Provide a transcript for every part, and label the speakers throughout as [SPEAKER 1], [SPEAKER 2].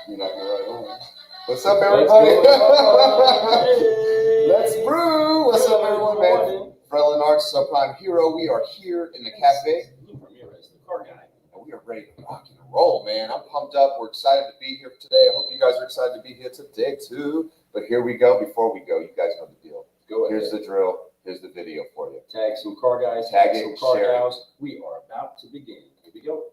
[SPEAKER 1] You're not gonna ride on. What's up, everybody? Let's brew. What's up, everyone, man? Frelin Arts, Subprime Hero. We are here in the cafe. And we are ready to rock and roll, man. I'm pumped up. We're excited to be here today. I hope you guys are excited to be here today, too. But here we go. Before we go, you guys know the deal. Go ahead. Here's the drill. Here's the video for you.
[SPEAKER 2] Tag some car guys.
[SPEAKER 1] Tag
[SPEAKER 2] some
[SPEAKER 1] it,
[SPEAKER 2] car
[SPEAKER 1] share
[SPEAKER 2] gals. We are about to begin. Here we go.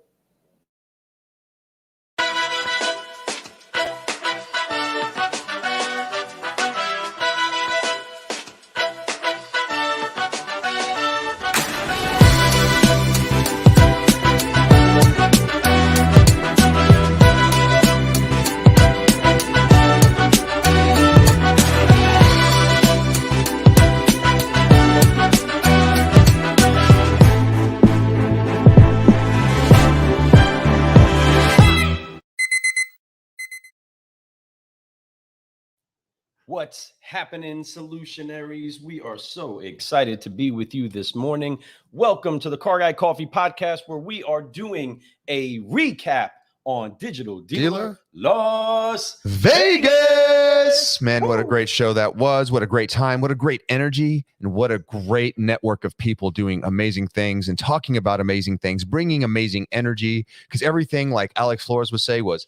[SPEAKER 3] What's happening, Solutionaries? We are so excited to be with you this morning. Welcome to the Car Guy Coffee Podcast, where we are doing a recap on Digital Dealer Las
[SPEAKER 4] Vegas. Man, what a great show that was. What a great time. What a great energy. And what a great network of people doing amazing things and talking about amazing things, bringing amazing energy. Because everything, like Alex Flores would say, was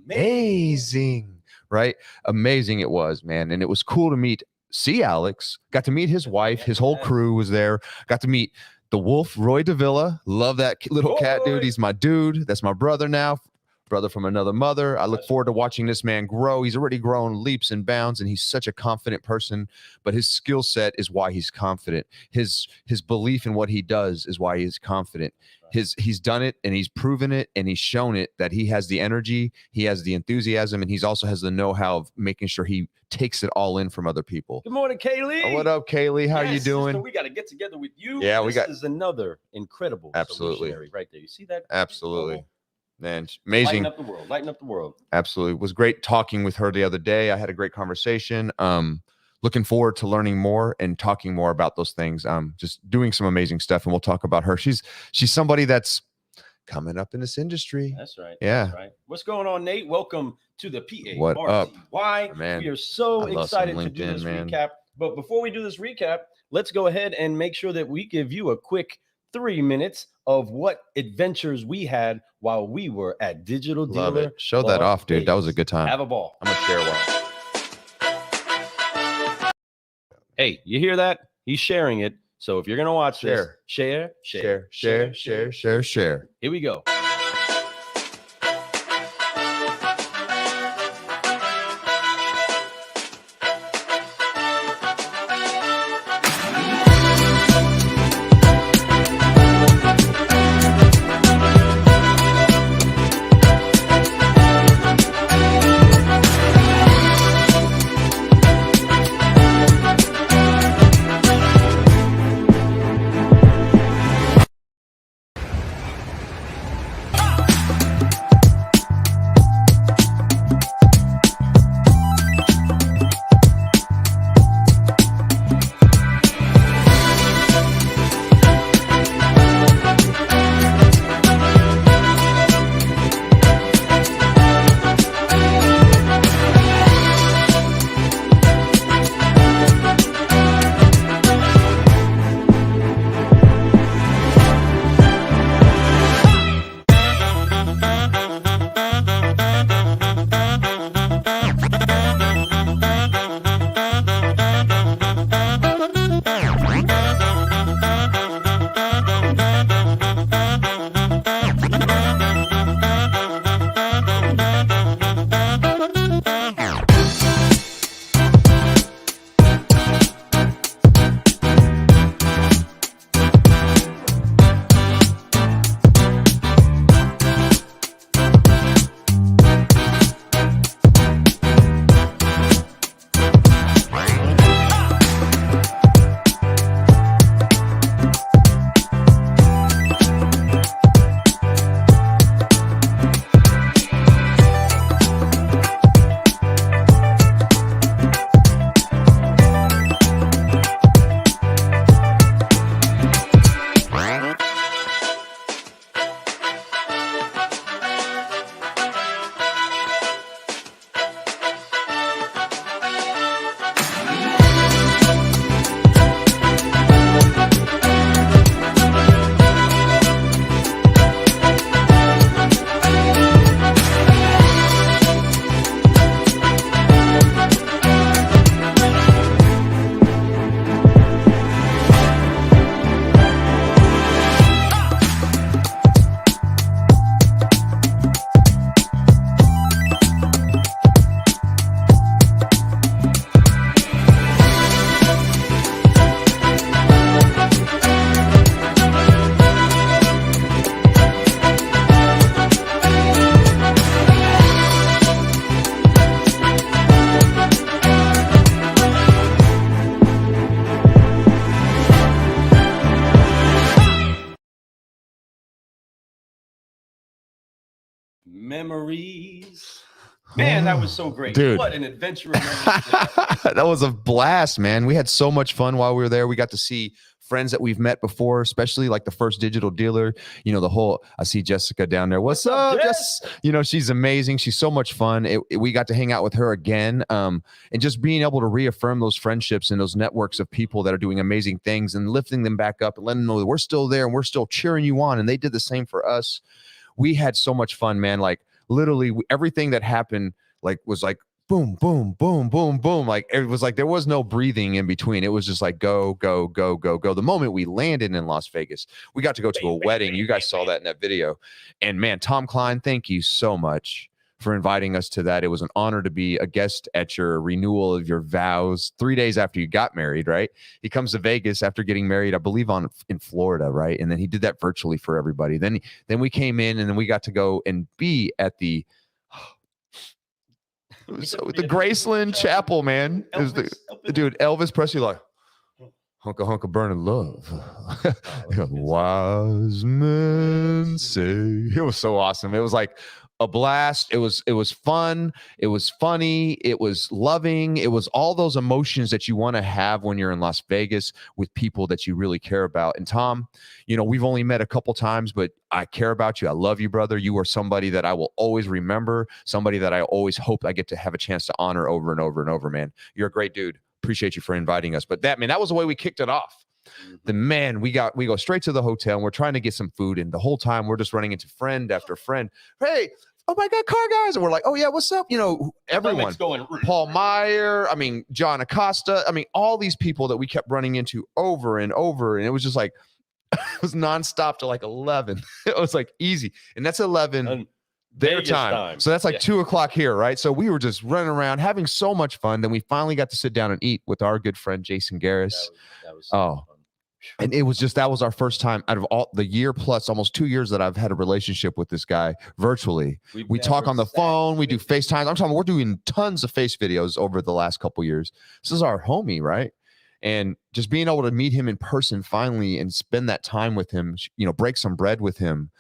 [SPEAKER 4] amazing. Right? Amazing it was, man. And it was cool to see Alex, got to meet his wife, his whole crew was there, got to meet the wolf, Roy Davila. Love that little cat dude. He's my dude. That's my brother now, brother from another mother. I look forward to watching this man grow. He's already grown leaps and bounds, and he's such a confident person, but his skill set is why he's confident. His belief in what he does is why he's confident. He's done it, and he's proven it, and he's shown it that he has the energy, he has the enthusiasm, and he's also has the know-how of making sure he takes it all in from other people.
[SPEAKER 3] Good morning, Kaylee.
[SPEAKER 4] Oh, what up, Kaylee? How are you doing?
[SPEAKER 3] Sister, we got to get together with you.
[SPEAKER 4] Yeah,
[SPEAKER 3] this is another incredible Solutionary right there. You see that?
[SPEAKER 4] Absolutely. Man, amazing.
[SPEAKER 3] Lighten up the world.
[SPEAKER 4] Absolutely. It was great talking with her the other day. I had a great conversation. Looking forward to learning more and talking more about those things. Just doing some amazing stuff, and we'll talk about her. She's somebody that's coming up in this industry.
[SPEAKER 3] That's right.
[SPEAKER 4] Yeah.
[SPEAKER 3] That's right. What's going on, Nate? Welcome to the PA.
[SPEAKER 4] What up,
[SPEAKER 3] man? We are so excited to do this recap. But before we do this recap, let's go ahead and make sure that we give you a quick 3 minutes of what adventures we had while we were at Digital Dealer.
[SPEAKER 4] Love it. Show that off, dude. That was a good time.
[SPEAKER 3] Have a ball.
[SPEAKER 4] I'm gonna share one.
[SPEAKER 3] Hey, you hear that? He's sharing it. So if you're going to watch this, share. Here we go. Memories. Man, that was so great.
[SPEAKER 4] Dude.
[SPEAKER 3] What an adventure. That
[SPEAKER 4] That was a blast, man. We had so much fun while we were there. We got to see friends that we've met before, especially like the first digital dealer. You know, the whole, I see Jessica down there. What's up, Jess? You know, she's amazing. She's so much fun. We got to hang out with her again. And just being able to reaffirm those friendships and those networks of people that are doing amazing things and lifting them back up and letting them know that we're still there and we're still cheering you on. And they did the same for us. We had so much fun, man. Like literally everything that happened, like was like, boom, boom, boom, boom, boom. Like it was like there was no breathing in between. It was just like go, go, go, go, go. The moment we landed in Las Vegas, we got to go to a wedding. You guys saw that in that video. And man, Tom Klein, thank you so much for inviting us to that. It was an honor to be a guest at your renewal of your vows 3 days after you got married, right? He comes to Vegas after getting married, I believe in Florida, right? And then he did that virtually for everybody. Then we came in and then we got to go and be at the the Graceland Chapel, man. Dude, Elvis Presley, like hunka hunka burning love. Wise men say. It was so awesome. It was like a blast. It was fun. It was funny. It was loving. It was all those emotions that you want to have when you're in Las Vegas with people that you really care about. And Tom, you know, we've only met a couple times, but I care about you. I love you, brother. You are somebody that I will always remember, somebody that I always hope I get to have a chance to honor over and over and over, man. You're a great dude. Appreciate you for inviting us. But that was the way we kicked it off. The man, we go straight to the hotel and we're trying to get some food. And the whole time we're just running into friend after friend. Hey, oh my God, car guys. And we're like, oh yeah, what's up? You know, everyone, Paul Meyer, I mean, John Acosta. I mean, all these people that we kept running into over and over. And it was just like, it was nonstop to like 11. It was like easy. And that's 11 their time. So that's like 2 o'clock here, right? So we were just running around having so much fun. Then we finally got to sit down and eat with our good friend, Jason Garris.
[SPEAKER 3] That was so fun.
[SPEAKER 4] And it was just, that was our first time out of all the year plus almost 2 years that I've had a relationship with this guy virtually. We talk on the phone, we do FaceTime. I'm talking, we're doing tons of face videos over the last couple years. This is our homie, right? And just being able to meet him in person finally and spend that time with him, you know, break some bread with him,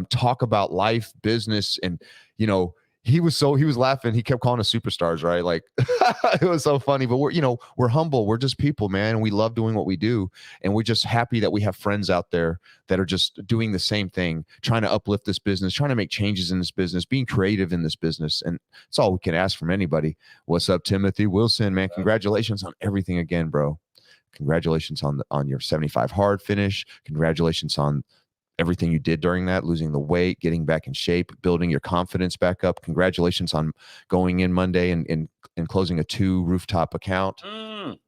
[SPEAKER 4] talk about life, business, and, you know, he was laughing. He kept calling us superstars, right? Like it was so funny, but we're humble. We're just people, man. And we love doing what we do. And we're just happy that we have friends out there that are just doing the same thing, trying to uplift this business, trying to make changes in this business, being creative in this business. And it's all we can ask from anybody. What's up, Timothy Wilson, man? Congratulations on everything again, bro. Congratulations on your 75 hard finish. Congratulations on everything you did during that, losing the weight, getting back in shape, building your confidence back up. Congratulations on going in Monday and closing a 2 rooftop account.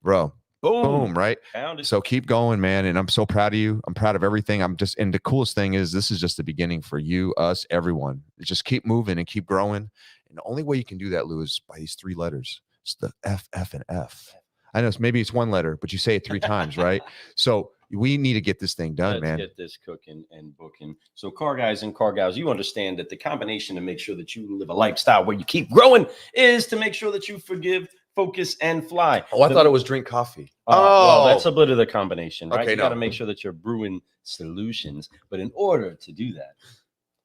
[SPEAKER 4] Bro, boom, right? So keep going, man. And I'm so proud of you. I'm proud of everything. and the coolest thing is this is just the beginning for you, us, everyone. Just keep moving and keep growing. And the only way you can do that, Lou, is by these 3 letters. It's the F, F, and F. I know maybe it's 1 letter, but you say it 3 times, right? So we need to get this thing done, man.
[SPEAKER 3] Let's get this cooking and booking. So car guys and car gals, you understand that the combination to make sure that you live a lifestyle where you keep growing is to make sure that you forgive, focus, and fly.
[SPEAKER 4] Oh, I thought it was drink coffee.
[SPEAKER 3] Well, that's a bit of the combination, right?
[SPEAKER 4] Okay,
[SPEAKER 3] You got to make sure that you're brewing solutions. But in order to do that,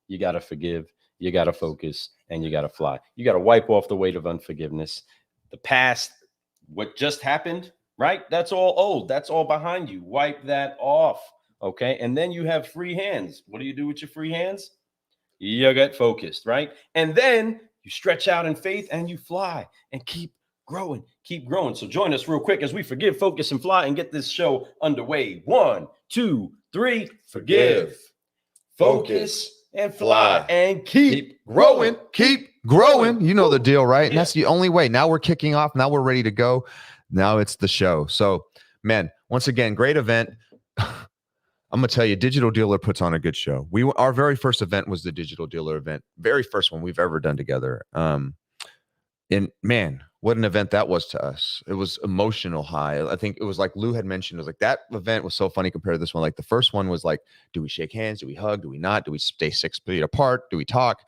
[SPEAKER 3] you got to forgive, you got to focus, and you got to fly. You got to wipe off the weight of unforgiveness. The past, what just happened, right? That's all old. That's all behind you. Wipe that off. Okay. And then you have free hands. What do you do with your free hands? You get focused, right? And then you stretch out in faith and you fly and keep growing. Keep growing. So join us real quick as we forgive, focus, and fly and get this show underway. 1, 2, 3. Forgive, focus, and fly. And keep growing.
[SPEAKER 4] Keep growing. You know the deal, right? And that's the only way. Now we're kicking off. Now we're ready to go. Now it's the show. So, man, once again, great event. I'm going to tell you, Digital Dealer puts on a good show. Our very first event was the Digital Dealer event. Very first one we've ever done together. And man, what an event that was to us. It was emotional high. I think it was like Lou had mentioned, it was like that event was so funny compared to this one. Like the first one was like, do we shake hands? Do we hug? Do we not? Do we stay 6 feet apart? Do we talk?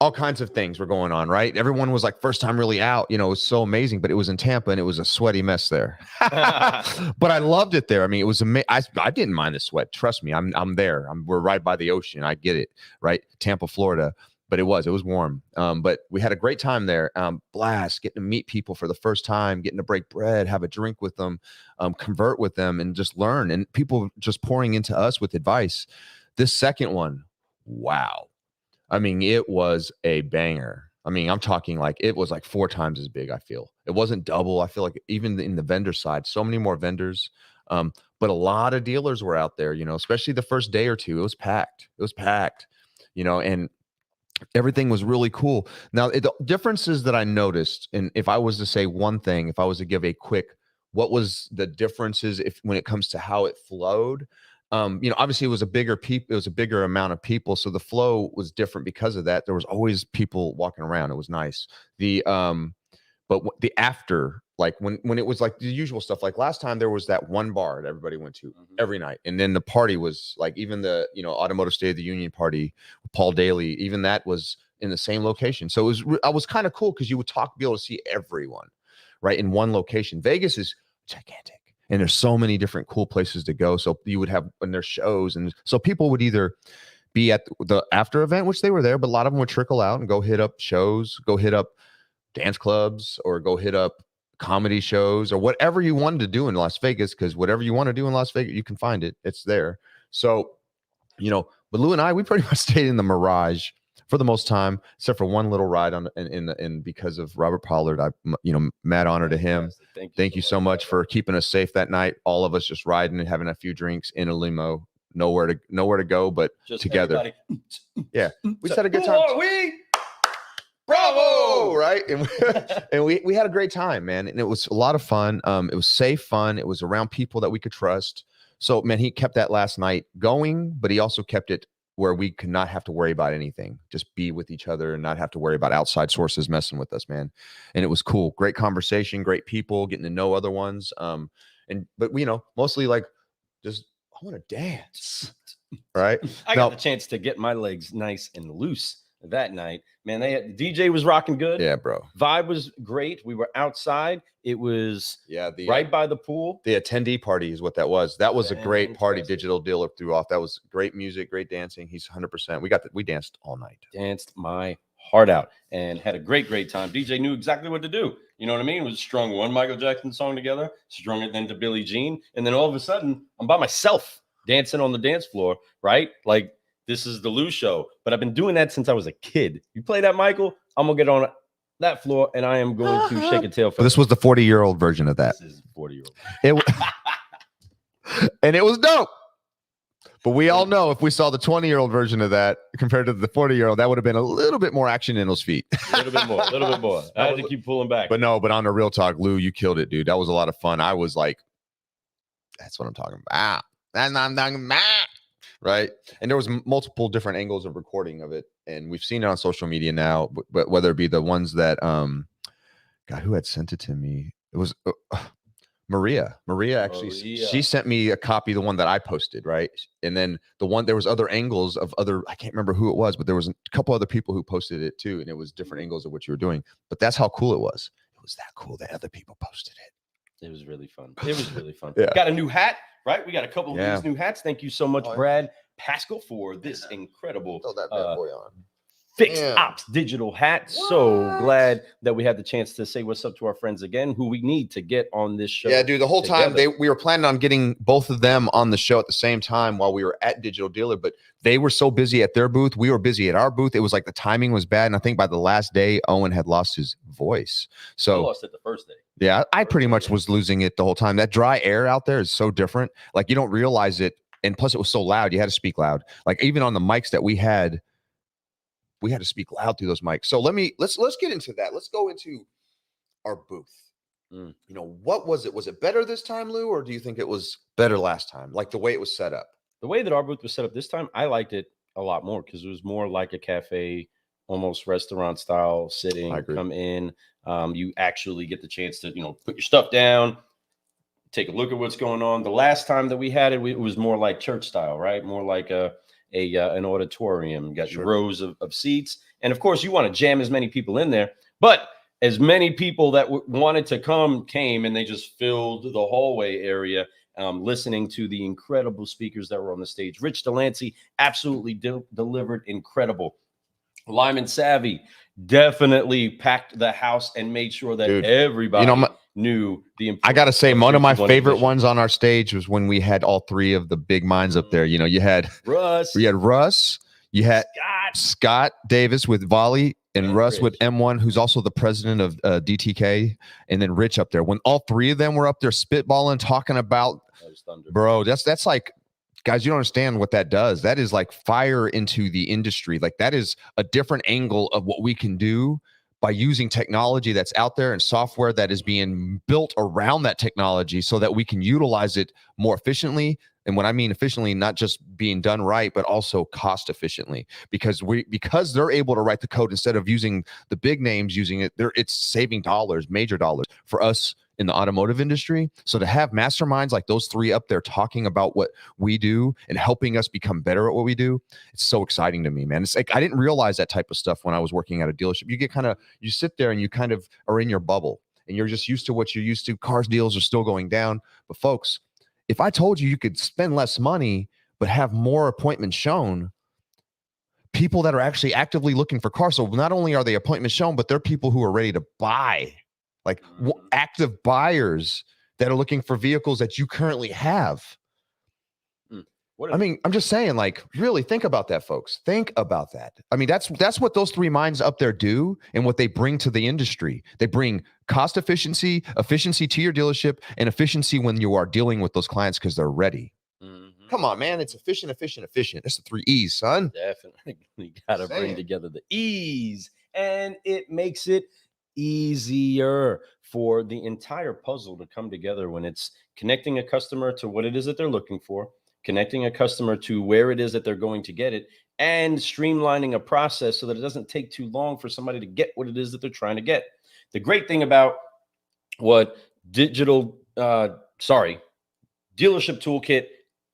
[SPEAKER 4] All kinds of things were going on, right? Everyone was like first time really out, you know, it was so amazing, but it was in Tampa and it was a sweaty mess there. But I loved it there. I mean, it was amazing. I didn't mind the sweat. Trust me. I'm there. We're right by the ocean. I get it, right? Tampa, Florida. but it was warm. But we had a great time there. Blast, getting to meet people for the first time, getting to break bread, have a drink with them, convert with them, and just learn. And people just pouring into us with advice. This second one, wow. I mean, it was a banger. I mean, I'm talking like it was like 4 times as big, I feel. It wasn't double. I feel like even in the vendor side, so many more vendors. But a lot of dealers were out there, especially the first day or two. It was packed. And everything was really cool. Now, the differences that I noticed, and if I was to say one thing, if I was to give a quick, what was the differences when it comes to how it flowed? Obviously it was a bigger amount of people, so the flow was different because of that. There was always people walking around. It was nice. But the after, like when it was like the usual stuff, like last time there was that one bar that everybody went to every night, and then the party was like even the Automotive State of the Union party, Paul Daly, even that was in the same location. So I was kind of cool because you would be able to see everyone right in one location. Vegas is gigantic. And there's so many different cool places to go. So you would have when there's shows, and so people would either be at the after event, which they were there, but a lot of them would trickle out and go hit up shows, go hit up dance clubs, or go hit up comedy shows, or whatever you wanted to do in Las Vegas. Because whatever you want to do in Las Vegas, you can find it. It's there. So, but Lou and I, we pretty much stayed in the Mirage for the most time, except for one little ride and because of Robert Pollard, mad honor to him. Thank you so much for keeping us safe that night. All of us just riding and having a few drinks in a limo, nowhere to go, but just together. Yeah, we had a good time. Bravo, right? And we had a great time, man. And it was a lot of fun. It was safe fun. It was around people that we could trust. So, man, he kept that last night going, but he also kept it where we could not have to worry about anything, just be with each other and not have to worry about outside sources messing with us, man. And it was cool. Great conversation, great people, getting to know other ones. But mostly like just, I want to dance, right?
[SPEAKER 3] I got the chance to get my legs nice and loose that night, man. The DJ was rocking good.
[SPEAKER 4] Yeah, bro.
[SPEAKER 3] Vibe was great. We were outside. It was right by the pool.
[SPEAKER 4] The attendee party is what that was. That was a great party. Digital Dealer threw off. That was great music, great dancing. He's 100%. We danced all night.
[SPEAKER 3] Danced my heart out and had a great time. DJ knew exactly what to do. You know what I mean? It was strung one Michael Jackson song together, strung it then to Billie Jean, and then all of a sudden I'm by myself dancing on the dance floor, right? Like, this is the Lou show, but I've been doing that since I was a kid. You play that, Michael, I'm gonna get on that floor and I am going to shake a tail for
[SPEAKER 4] this was the 40-year-old version of that.
[SPEAKER 3] This is 40-year-old.
[SPEAKER 4] And it was dope. But we all know if we saw the 20-year-old version of that compared to the 40-year-old, that would have been a little bit more action in those feet.
[SPEAKER 3] A little bit more. I had to keep pulling back.
[SPEAKER 4] But on the real talk, Lou, you killed it, dude. That was a lot of fun. I was like, that's what I'm talking about. That's what I'm talking about. Right. And there was multiple different angles of recording of it. And we've seen it on social media now, but whether it be the ones that, God, who had sent it to me? It was Maria actually, she sent me a copy, the one that I posted. Right. And then there was other angles of I can't remember who it was, but there was a couple other people who posted it too. And it was different angles of what you were doing, but that's how cool it was. It was that cool that other people posted it.
[SPEAKER 3] It was really fun.
[SPEAKER 4] Yeah.
[SPEAKER 3] Got a new hat. Right, we got a couple of these new hats. Thank you so much, Brad Pascal, for this incredible
[SPEAKER 1] Throw that bad boy on.
[SPEAKER 3] Fixed Ops digital hat. So glad that we had the chance to say what's up to our friends again, who we need to get on this show.
[SPEAKER 4] Yeah, dude, the whole time we were planning on getting both of them on the show at the same time while we were at Digital Dealer, but they were so busy at their booth. We were busy at our booth. It was like the timing was bad. And I think by the last day, Owen had lost his voice. So
[SPEAKER 3] I lost it the first day.
[SPEAKER 4] Yeah, I pretty much was losing it the whole time. That dry air out there is so different. Like, you don't realize it. And plus it was so loud. You had to speak loud. Like, even on the mics that we had to speak loud through those mics. So let's get into that. Let's go into our booth. What was it? Was it better this time, Lou, or do you think it was better last time? Like the way it was set up?
[SPEAKER 3] The way that our booth was set up this time, I liked it a lot more because it was more like a cafe, almost restaurant style sitting. Come in. You actually get the chance to, put your stuff down, take a look at what's going on. The last time that we had it, it was more like church style, right? More like an auditorium. You got your rows of seats. And of course, you want to jam as many people in there. But as many people that wanted to come came, and they just filled the hallway area, listening to the incredible speakers that were on the stage. Rich Delancey absolutely delivered incredible. Lyman Savvy definitely packed the house and made sure that
[SPEAKER 4] Dude,
[SPEAKER 3] everybody knew the importance.
[SPEAKER 4] I gotta say, one of my
[SPEAKER 3] 321
[SPEAKER 4] favorite
[SPEAKER 3] edition.
[SPEAKER 4] ones on our stage was when we had all three of the big minds up there. You know, you had
[SPEAKER 3] Russ,
[SPEAKER 4] you had Scott Davis with Volley, and Russ
[SPEAKER 3] Rich
[SPEAKER 4] with M1, who's also the president of DTK, and then Rich up there. When all three of them were up there spitballing, talking about, bro, that's like, guys, you don't understand what that does. That is like fire into the industry. Like, that is a different angle of what we can do by using technology that's out there and software that is being built around that technology so that we can utilize it more efficiently. And when I mean efficiently, not just being done right, but also cost efficiently, because they're able to write the code instead of using the big names using it. It's saving dollars, major dollars for us in the automotive industry. So to have masterminds like those three up there talking about what we do and helping us become better at what we do, it's so exciting to me, man. It's like, I didn't realize that type of stuff when I was working at a dealership. You sit there and you kind of are in your bubble and you're just used to what you're used to. Cars deals are still going down. But folks, if I told you could spend less money but have more appointments shown, people that are actually actively looking for cars, so not only are they appointments shown, but they're people who are ready to buy, like active buyers that are looking for vehicles that you currently have. I mean, I'm just saying, like, really think about that, folks. Think about that. I mean, that's what those three minds up there do and what they bring to the industry. They bring cost efficiency to your dealership, and efficiency when you are dealing with those clients because they're ready. Come on, man. It's efficient. That's the 3 E's, son.
[SPEAKER 3] Definitely got to bring together the E's, and it makes it easier for the entire puzzle to come together when it's connecting a customer to what it is that they're looking for, connecting a customer to where it is that they're going to get it, and streamlining a process so that it doesn't take too long for somebody to get what it is that they're trying to get. The great thing about what Dealership Toolkit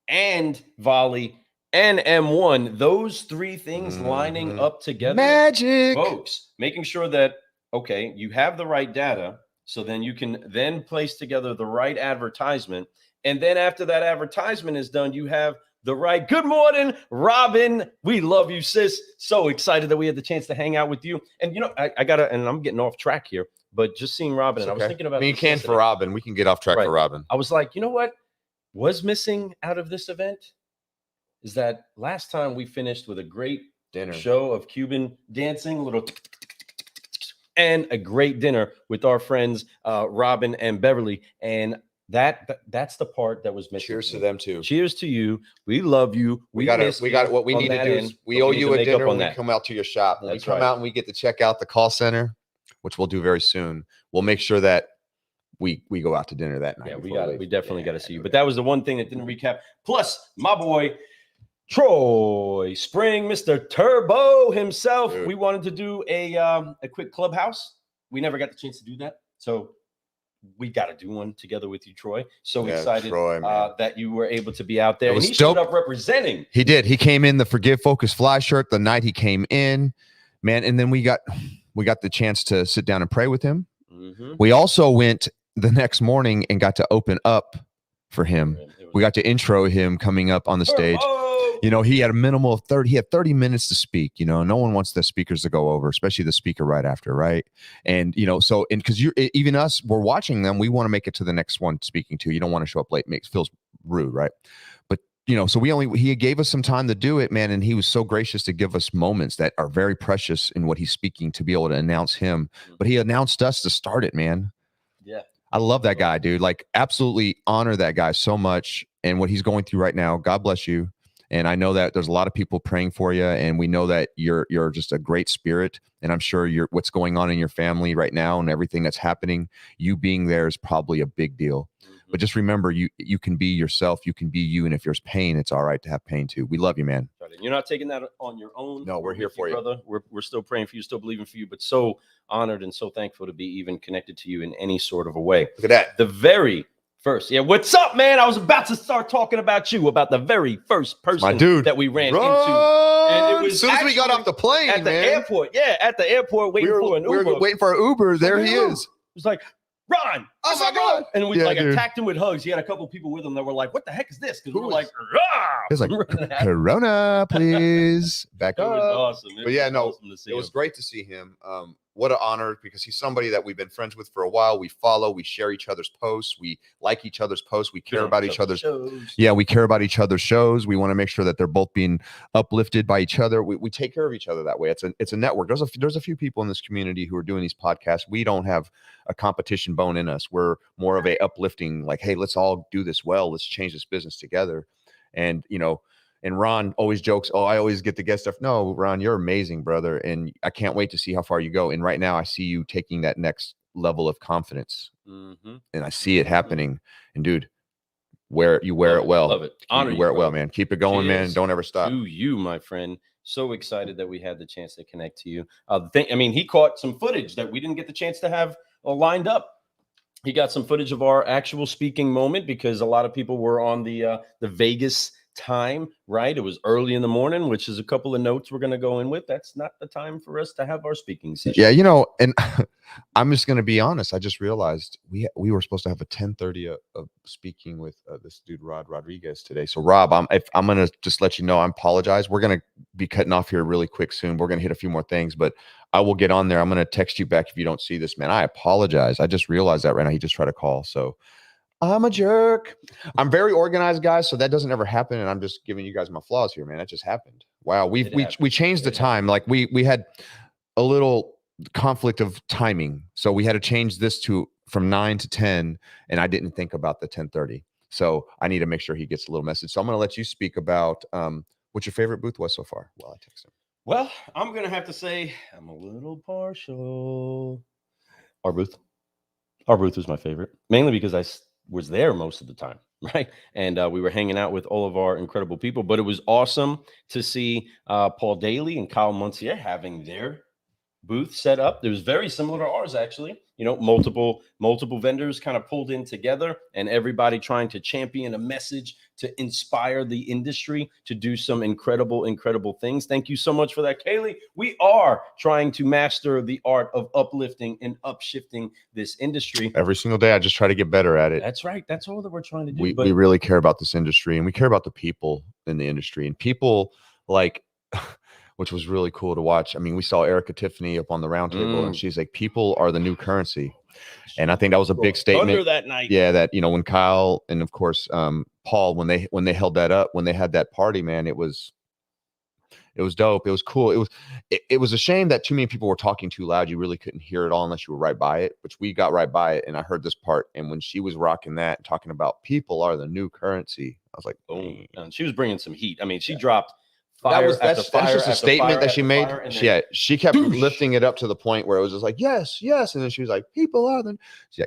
[SPEAKER 3] and Volley and M1, those three things lining up together,
[SPEAKER 4] magic,
[SPEAKER 3] folks, making sure that, okay, you have the right data, so then you can then place together the right advertisement. And then after that advertisement is done, you have the right. Good morning, Robin. We love you, sis. So excited that we had the chance to hang out with you. And, you know, I got to, and I'm getting off track here, but just seeing Robin, and I was thinking about,
[SPEAKER 4] you can for Robin. We can get off track for Robin.
[SPEAKER 3] I was like, you know what was missing out of this event is that last time we finished with a great
[SPEAKER 4] dinner
[SPEAKER 3] show of Cuban dancing, a little and a great dinner with our friends, Robin and Beverly. And that's the part that was missing.
[SPEAKER 4] Cheers to them too.
[SPEAKER 3] Cheers to you. We love you.
[SPEAKER 4] We got what we need to do is we owe you a dinner when we come out to your shop. When we come out and we get to check out the call center, which we'll do very soon. We'll make sure that we go out to dinner that night.
[SPEAKER 3] Yeah, we definitely got to see you. But that was the one thing that didn't recap. Plus, my boy Troy Spring, Mr. Turbo himself. Dude. We wanted to do a quick clubhouse. We never got the chance to do that. So we got to do one together with you, Troy. So excited
[SPEAKER 4] Troy,
[SPEAKER 3] that you were able to be out there.
[SPEAKER 4] And
[SPEAKER 3] he showed up representing.
[SPEAKER 4] He did. He came in the Forgive Focus Fly shirt the night he came in, man. And then we got the chance to sit down and pray with him. We also went the next morning and got to open up for him. We got to intro him coming up on the stage. You know, he had a minimal of 30. He had 30 minutes to speak. You know, no one wants the speakers to go over, especially the speaker right after, right? And you know, so because even us, we're watching them. We want to make it to the next one speaking to. You don't want to show up late; feels rude, right? But you know, so he gave us some time to do it, man, and he was so gracious to give us moments that are very precious in what he's speaking to be able to announce him. But he announced us to start it, man.
[SPEAKER 3] Yeah.
[SPEAKER 4] I love that guy, dude. Like, absolutely honor that guy so much and what he's going through right now. God bless you. And I know that there's a lot of people praying for you, and we know that you're just a great spirit. And I'm sure what's going on in your family right now and everything that's happening, you being there is probably a big deal. But just remember, you can be yourself, you can be you, and if there's pain, it's all right to have pain too. We love you, man.
[SPEAKER 3] You're not taking that on your own.
[SPEAKER 4] No, we're here for you,
[SPEAKER 3] brother. We're still praying for you, still believing for you, but so honored and so thankful to be even connected to you in any sort of a way.
[SPEAKER 4] Look at that.
[SPEAKER 3] The very first, what's up, man? I was about to start talking about you, about the very first person that we ran into. And it was
[SPEAKER 4] as soon as we got off the plane,
[SPEAKER 3] at the airport. Yeah, at the airport, waiting for an Uber.
[SPEAKER 4] We were waiting for an Uber. There he is.
[SPEAKER 3] It was like, Ron,
[SPEAKER 1] Oh my God.
[SPEAKER 3] And we
[SPEAKER 4] Yeah,
[SPEAKER 3] like
[SPEAKER 4] dude.
[SPEAKER 3] attacked him with hugs. He had a couple people with him that were like, "What the heck is this?" Because we
[SPEAKER 1] Who
[SPEAKER 3] were like,
[SPEAKER 1] is-
[SPEAKER 3] "Rah!"
[SPEAKER 4] It's like
[SPEAKER 3] Running at him.
[SPEAKER 4] Corona, please back
[SPEAKER 3] It
[SPEAKER 4] up.
[SPEAKER 3] was awesome. It
[SPEAKER 4] But yeah,
[SPEAKER 3] was
[SPEAKER 4] no,
[SPEAKER 3] awesome to see
[SPEAKER 4] it was
[SPEAKER 3] him.
[SPEAKER 4] great to see him. What an honor, because he's somebody that we've been friends with for a while. We follow, we share each other's posts, we like each other's posts, we care about each other's.
[SPEAKER 3] shows.
[SPEAKER 4] Yeah, we care about each other's shows. We want to make sure that they're both being uplifted by each other. We take care of each other that way. It's a network. There's a few people in this community who are doing these podcasts. We don't have a competition bone in us. We're more of a uplifting, like, hey, let's all do this well. Let's change this business together. And and Ron always jokes, oh, I always get the guest stuff. No, Ron, you're amazing, brother. And I can't wait to see how far you go. And right now I see you taking that next level of confidence.
[SPEAKER 3] Mm-hmm.
[SPEAKER 4] And I see it happening. And dude, wear it well.
[SPEAKER 3] Love it.
[SPEAKER 4] You wear it well, man. Keep it going, man.
[SPEAKER 3] Cheers
[SPEAKER 4] Don't ever stop.
[SPEAKER 3] to you, my friend. So excited that we had the chance to connect to you. He caught some footage that we didn't get the chance to have lined up. He got some footage of our actual speaking moment because a lot of people were on the Vegas time, right? It was early in the morning, which is a couple of notes we're going to go in with. That's not the time for us to have our speaking session.
[SPEAKER 4] Yeah, and I'm just going to be honest. I just realized we were supposed to have a 10:30 of speaking with this dude Rod Rodriguez today. So Rob, I'm going to just let you know, I apologize. We're going to be cutting off here really quick soon. We're going to hit a few more things, but I will get on there. I'm going to text you back if you don't see this, man. I apologize. I just realized that right now. He just tried to call. So I'm a jerk. I'm very organized, guys, so that doesn't ever happen. And I'm just giving you guys my flaws here, man. That just happened. Wow, we changed the time. Like we had a little conflict of timing, so we had to change this from 9 to 10, and I didn't think about the 10:30. So I need to make sure he gets a little message. So I'm going to let you speak about what your favorite booth was so far while I text him.
[SPEAKER 3] Well, I'm going to have to say I'm a little partial. Our booth was my favorite, mainly because I was there most of the time, right? And we were hanging out with all of our incredible people, but it was awesome to see Paul Daly and Kyle Muncier having their booth set up. It was very similar to ours, actually. Multiple vendors kind of pulled in together and everybody trying to champion a message to inspire the industry to do some incredible things. Thank you so much for that, Kaylee. We are trying to master the art of uplifting and upshifting this industry.
[SPEAKER 4] Every single day, I just try to get better at it.
[SPEAKER 3] That's right. That's all that we're trying to do.
[SPEAKER 4] We really care about this industry, and we care about the people in the industry, and people like, which was really cool to watch. I mean, we saw Erica Tiffany up on the round table, and she's like, people are the new currency. And I think that was a big statement.
[SPEAKER 3] Thunder that night.
[SPEAKER 4] Yeah, that, when Kyle and of course Paul, when they held that up, when they had that party, man, it was dope. It was cool. It was a shame that too many people were talking too loud. You really couldn't hear it all unless you were right by it, which we got right by it. And I heard this part. And when she was rocking that, talking about people are the new currency, I was like,
[SPEAKER 3] boom. And she was bringing some heat. I mean, she dropped fire.
[SPEAKER 4] That's just a statement that she made. She kept lifting it up to the point where it was just like, yes. And then she was like, people are the,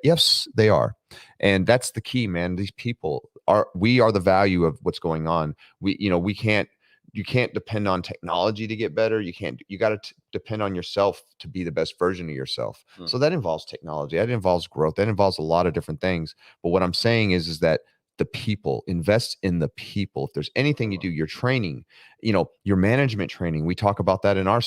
[SPEAKER 4] yes, they are. And that's the key, man. These people we are the value of what's going on. You can't depend on technology to get better. You got to depend on yourself to be the best version of yourself. So that involves technology. That involves growth. That involves a lot of different things. But what I'm saying is that the people, invest in the people. If there's anything you do, your training, your management training, we talk about that in our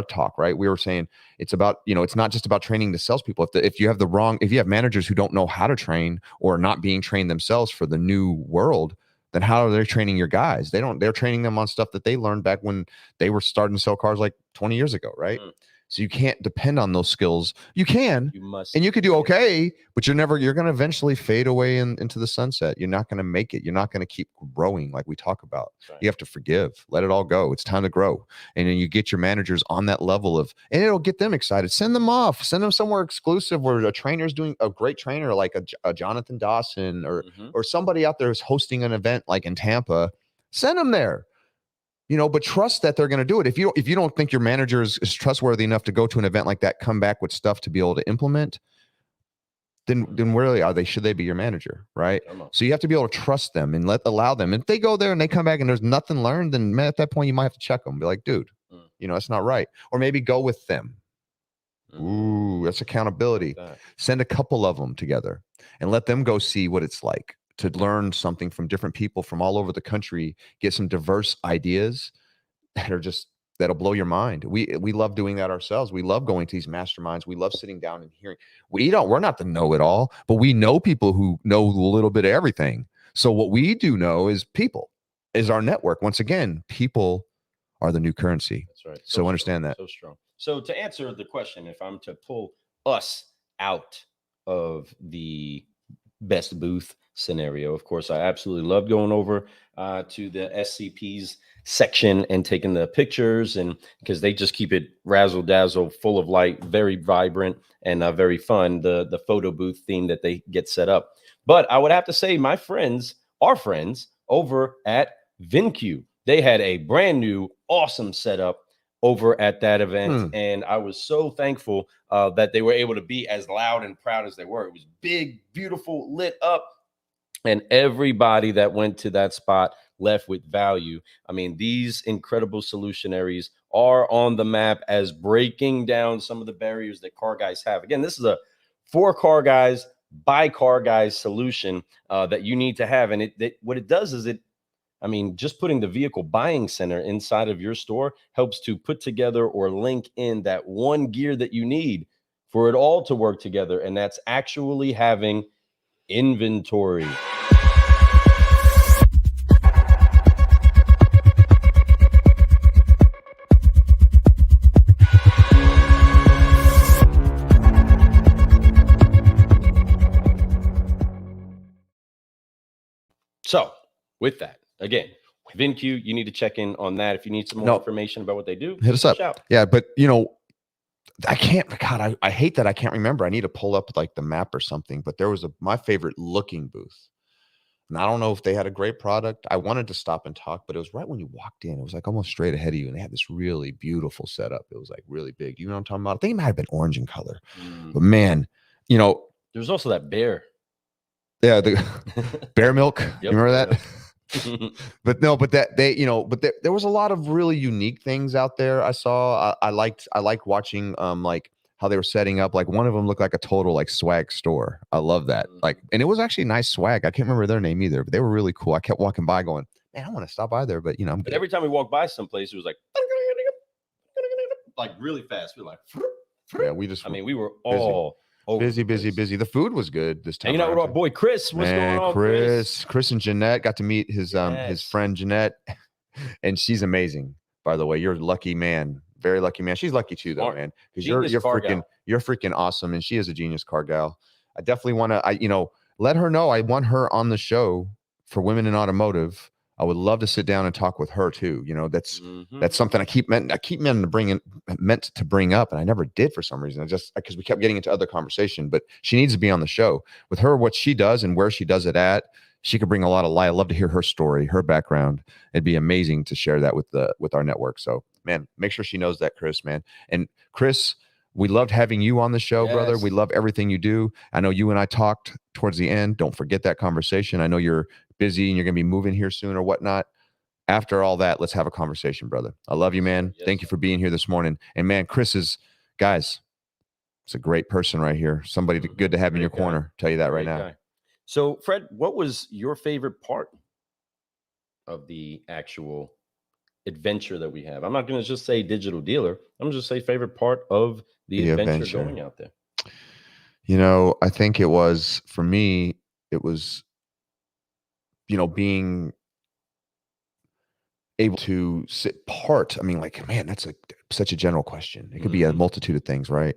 [SPEAKER 4] talk, right? We were saying it's about, it's not just about training the salespeople. If you have managers who don't know how to train or not being trained themselves for the new world, then how are they training your guys? They're training them on stuff that they learned back when they were starting to sell cars like 20 years ago, right? So you can't depend on those skills. You can, and you could do okay, but you're going to eventually fade away into the sunset. You're not going to make it. You're not going to keep growing like we talk about. Right. You have to forgive, let it all go. It's time to grow. And then you get your managers on that level and it'll get them excited. Send them off, send them somewhere exclusive where a trainer's doing a great trainer, like a Jonathan Dawson or somebody out there who's hosting an event like in Tampa. Send them there. But trust that they're going to do it. If you don't think your manager is trustworthy enough to go to an event like that, come back with stuff to be able to implement, then really are they? Should they be your manager, right? So you have to be able to trust them and allow them. And if they go there and they come back and there's nothing learned, then at that point you might have to check them. Be like, dude, that's not right. Or maybe go with them. Ooh, that's accountability. Send a couple of them together and let them go see what it's like to learn something from different people from all over the country, get some diverse ideas that that'll blow your mind. We love doing that ourselves. We love going to these masterminds. We love sitting down and hearing. We're not the know-it-all, but we know people who know a little bit of everything. So what we do know is people, is our network. Once again, people are the new currency.
[SPEAKER 3] That's right.
[SPEAKER 4] So understand that.
[SPEAKER 3] So strong. So to answer the question, if I'm to pull us out of the best booth scenario, of course, I absolutely love going over to the SCPs section and taking the pictures, and because they just keep it razzle dazzle, full of light, very vibrant, and very fun. The photo booth theme that they get set up. But I would have to say, our friends over at VinQ, they had a brand new, awesome setup over at that event. And I was so thankful that they were able to be as loud and proud as they were. It was big, beautiful, lit up. And everybody that went to that spot left with value. I mean, these incredible solutionaries are on the map as breaking down some of the barriers that car guys have. Again, this is a for car guys, by car guys solution that you need to have. And what it does is just putting the vehicle buying center inside of your store helps to put together or link in that one gear that you need for it all to work together. And that's actually having inventory. So with that, again, VinQ, you need to check in on that. If you need some more information about what they do,
[SPEAKER 4] hit us up. Yeah, but I can't. God, I hate that I can't remember. I need to pull up like the map or something. But there was my favorite looking booth, and I don't know if they had a great product. I wanted to stop and talk, but it was right when you walked in. It was like almost straight ahead of you, and they had this really beautiful setup. It was like really big. You know what I'm talking about? I think it might have been orange in color, but man,
[SPEAKER 3] there's also that bear.
[SPEAKER 4] Yeah, the bear milk. Yep, you remember that? But there was a lot of really unique things out there. I saw. I liked watching like how they were setting up. Like one of them looked like a total like swag store. I love that. Like, and it was actually nice swag. I can't remember their name either, but they were really cool. I kept walking by, going, man, I want to stop by there, but I'm good.
[SPEAKER 3] But every time we walked by someplace, it was like really fast. We were like,
[SPEAKER 4] yeah,
[SPEAKER 3] we were all.
[SPEAKER 4] Busy. The food was good this time.
[SPEAKER 3] Hanging out with our boy Chris. What's going on,
[SPEAKER 4] Chris and Jeanette. Got to meet his friend Jeanette, and she's amazing. By the way, you're a lucky man, very lucky man. She's lucky too, though, man, because you're freaking awesome, and she is a genius car gal. I definitely want to, let her know I want her on the show for Women in Automotive. I would love to sit down and talk with her too. That's something meant to bring up, and I never did for some reason. I just because we kept getting into other conversation. But she needs to be on the show with her. What she does and where she does it at, she could bring a lot of light. I'd love to hear her story, her background. It'd be amazing to share that with our network. So, man, make sure she knows that, Chris, man. And Chris, we loved having you on the show, brother. We love everything you do. I know you and I talked towards the end. Don't forget that conversation. I know you're busy and you're going to be moving here soon or whatnot. After all that, let's have a conversation, brother. I love you, man. Thank you for being here this morning. And man, Chris is, guys, it's a great person right here. Somebody good to have in your corner. Tell you that right now.
[SPEAKER 3] So, Fred, what was your favorite part of the actual adventure that we have? I'm not going to just say digital dealer. I'm going to just say favorite part of the adventure going out there.
[SPEAKER 4] I think it was, for me, it was, being able to sit part. Man, that's such a general question. It could be a multitude of things, right?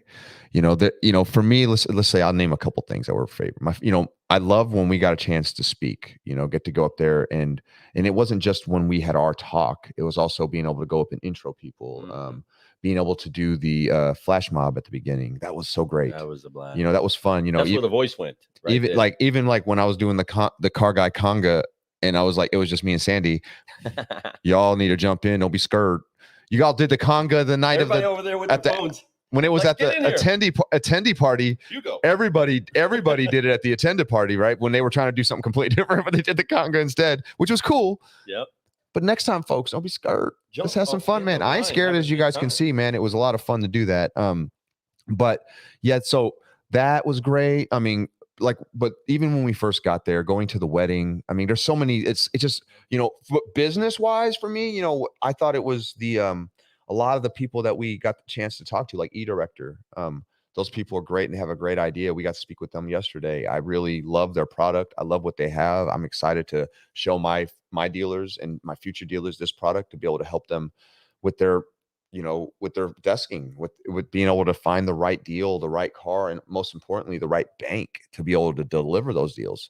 [SPEAKER 4] For me, let's say I'll name a couple things that were favorite. I love when we got a chance to speak, get to go up there and it wasn't just when we had our talk. It was also being able to go up and intro people, being able to do the flash mob at the beginning. That was so great.
[SPEAKER 3] That was a blast.
[SPEAKER 4] That was fun.
[SPEAKER 3] That's where the voice went. Right
[SPEAKER 4] even when I was doing the car guy conga, and I was like, it was just me and Sandy. Y'all need to jump in. Don't be scared. You all did the conga the night
[SPEAKER 3] Everybody over there with the phones.
[SPEAKER 4] When it was at the attendee party.
[SPEAKER 3] You go.
[SPEAKER 4] Everybody did it at the attendee party, right? When they were trying to do something completely different, but they did the conga instead, which was cool.
[SPEAKER 3] Yep.
[SPEAKER 4] But next time, folks, don't be scared. Let's have some fun, man. I ain't scared, as you guys can see, man. It was a lot of fun to do that. But yeah, so that was great. But even when we first got there, going to the wedding, there's so many, it's just, business wise for me, I thought it was a lot of the people that we got the chance to talk to, like E-Director, those people are great and they have a great idea. We got to speak with them yesterday. I really love their product. I love what they have. I'm excited to show my dealers and my future dealers this product to be able to help them with their, with their desking, with being able to find the right deal, the right car, and most importantly, the right bank to be able to deliver those deals.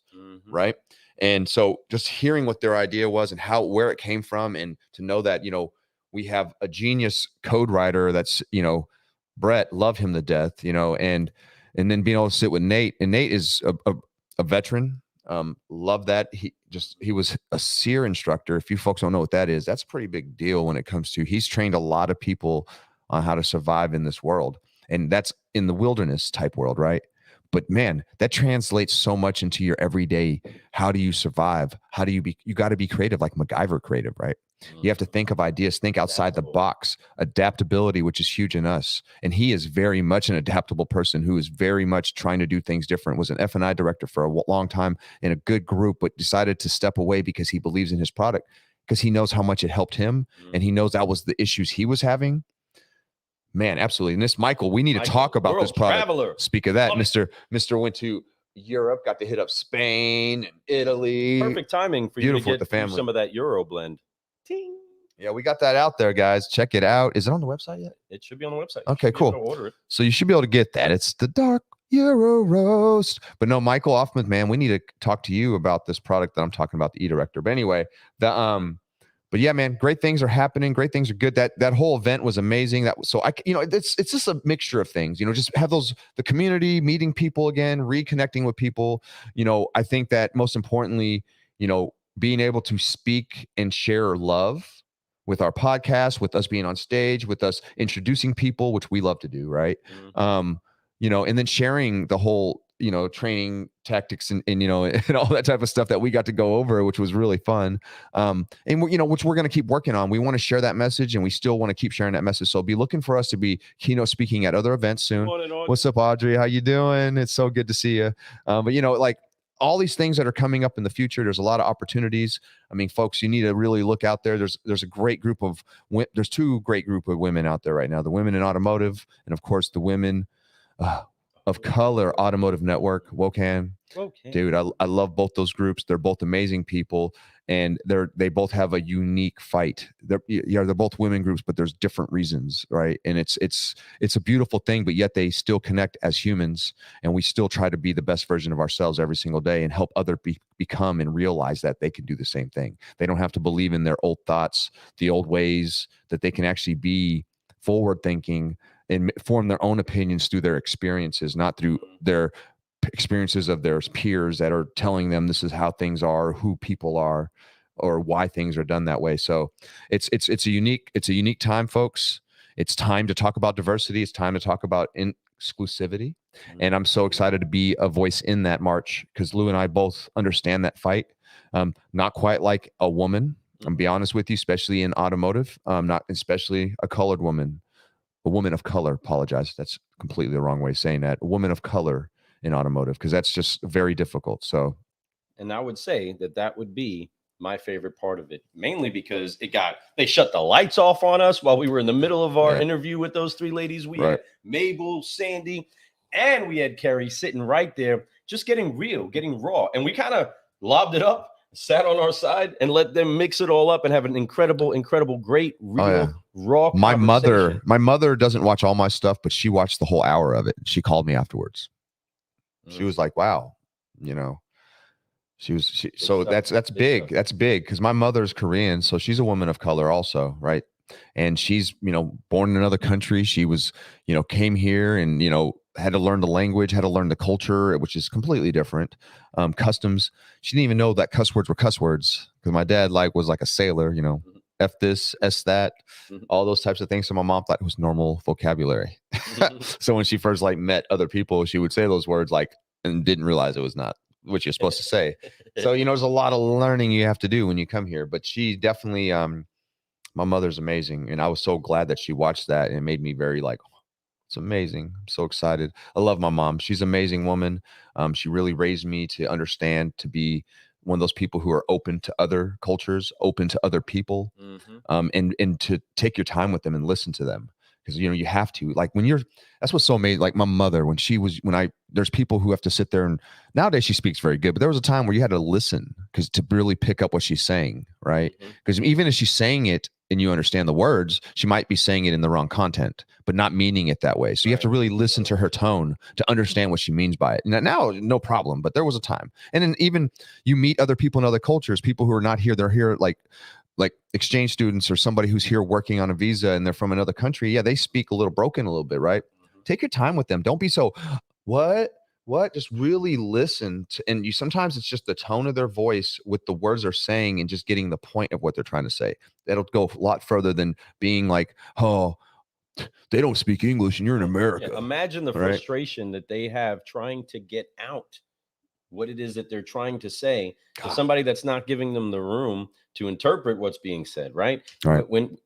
[SPEAKER 4] Right. And so just hearing what their idea was and where it came from, and to know that, we have a genius code writer that's, Brett, love him to death, and then being able to sit with Nate, and Nate is a veteran. Love that. He was a SEER instructor. If you folks don't know what that is, that's a pretty big deal when it comes to, he's trained a lot of people on how to survive in this world. And that's in the wilderness type world, right? But man, that translates so much into your everyday. How do you survive? You got to be creative, like MacGyver creative, right? You have to think of ideas, think outside the box, adaptability, which is huge in us. And he is very much an adaptable person who is very much trying to do things different, was an F&I director for a long time in a good group, but decided to step away because he believes in his product, because he knows how much it helped him. And he knows that was the issues he was having. Man, absolutely. And this, Michael, we need to talk about this product. Traveler. Speak of that, Mr. went to Europe, got to hit up Spain and Italy.
[SPEAKER 3] Perfect timing for
[SPEAKER 4] Beautiful
[SPEAKER 3] you to get some of that Euro blend. Ting.
[SPEAKER 4] Yeah, we got that out there, guys. Check it out. Is it on the website yet?
[SPEAKER 3] It should be on the website.
[SPEAKER 4] Okay, cool.
[SPEAKER 3] Order it.
[SPEAKER 4] So you should be able to get that. It's the Dark Euro Roast. But no, Michael Aufmuth, man, we need to talk to you about this product that I'm talking about, the E-Director. But anyway, but yeah, man, great things are happening. Great things are good. That whole event was amazing. It's just a mixture of things, just have the community, meeting people again, reconnecting with people. I think that most importantly, being able to speak and share love with our podcast, with us being on stage, with us introducing people, which we love to do. Right. And then sharing the whole, training tactics and and all that type of stuff that we got to go over, which was really fun. And which we're going to keep working on. We want to share that message, and we still want to keep sharing that message. So be looking for us to be keynote speaking at other events soon. What's up, Audrey? How you doing? It's so good to see you. But all these things that are coming up in the future, there's a lot of opportunities. I mean, folks, you need to really look out there. There's a great group of, there's two great group of women out there right now, the women in automotive, and of course the women of color automotive network, WOCAN. Dude, I love both those groups. They're both amazing people, and they both have a unique fight. They're both women groups, but there's different reasons, right? And it's a beautiful thing, but yet they still connect as humans, and we still try to be the best version of ourselves every single day and help other become and realize that they can do the same thing. They don't have to believe in their old thoughts, the old ways, that they can actually be forward thinking and form their own opinions through their experiences, not through their experiences of their peers that are telling them this is how things are, who people are, or why things are done that way. So it's a unique time, folks. It's time to talk about diversity. It's time to talk about exclusivity. And I'm so excited to be a voice in that march, because Lou and I both understand that fight. Not quite like a woman. I'm be honest with you, especially in automotive, not especially a colored woman. A woman of color, apologize. That's completely the wrong way of saying that. A woman of color in automotive, because that's just very difficult. So,
[SPEAKER 3] and I would say that would be my favorite part of it, mainly because they shut the lights off on us while we were in the middle of our interview with those three ladies. We had Mabel, Sandy, and we had Carrie sitting right there, just getting real, getting raw. And we kind of lobbed it up, sat on our side, and let them mix it all up and have an incredible, great, real, raw conversation.
[SPEAKER 4] My mother doesn't watch all my stuff, but she watched the whole hour of it. She called me afterwards. She was like, wow, so that's big. That's big, because my mother's Korean, so she's a woman of color also, right? And she's, born in another country. She was, came here and, had to learn the language, had to learn the culture, which is completely different. Customs. She didn't even know that cuss words were cuss words, because my dad was like a sailor, F this, S that, all those types of things. So my mom thought it was normal vocabulary. So when she first met other people, she would say those words and didn't realize it was not what you're supposed to say. So, there's a lot of learning you have to do when you come here. But she definitely, my mother's amazing. And I was so glad that she watched that, and it made me very it's amazing. I'm so excited. I love my mom. She's an amazing woman. She really raised me to understand, to be one of those people who are open to other cultures, open to other people, and to take your time with them and listen to them. Because, you know, you have to, like, that's what's so amazing. Like my mother, there's people who have to sit there, and nowadays she speaks very good, but there was a time where you had to listen to really pick up what she's saying, right? Because even if she's saying it and you understand the words, she might be saying it in the wrong content, but not meaning it that way. So you have to really listen to her tone to understand what she means by it. Now, no problem, but there was a time. And then even you meet other people in other cultures, people who are not here, they're here like exchange students or somebody who's here working on a visa and they're from another country. Yeah, they speak a little broken a little bit, right? Take your time with them. Don't be so, what? Just really listen to, and sometimes it's just the tone of their voice with the words they're saying and just getting the point of what they're trying to say. That'll go a lot further than being like, oh, they don't speak English and you're in America.
[SPEAKER 3] Yeah, imagine the frustration that they have trying to get out what it is that they're trying to say to somebody that's not giving them the room to interpret what's being said, right? When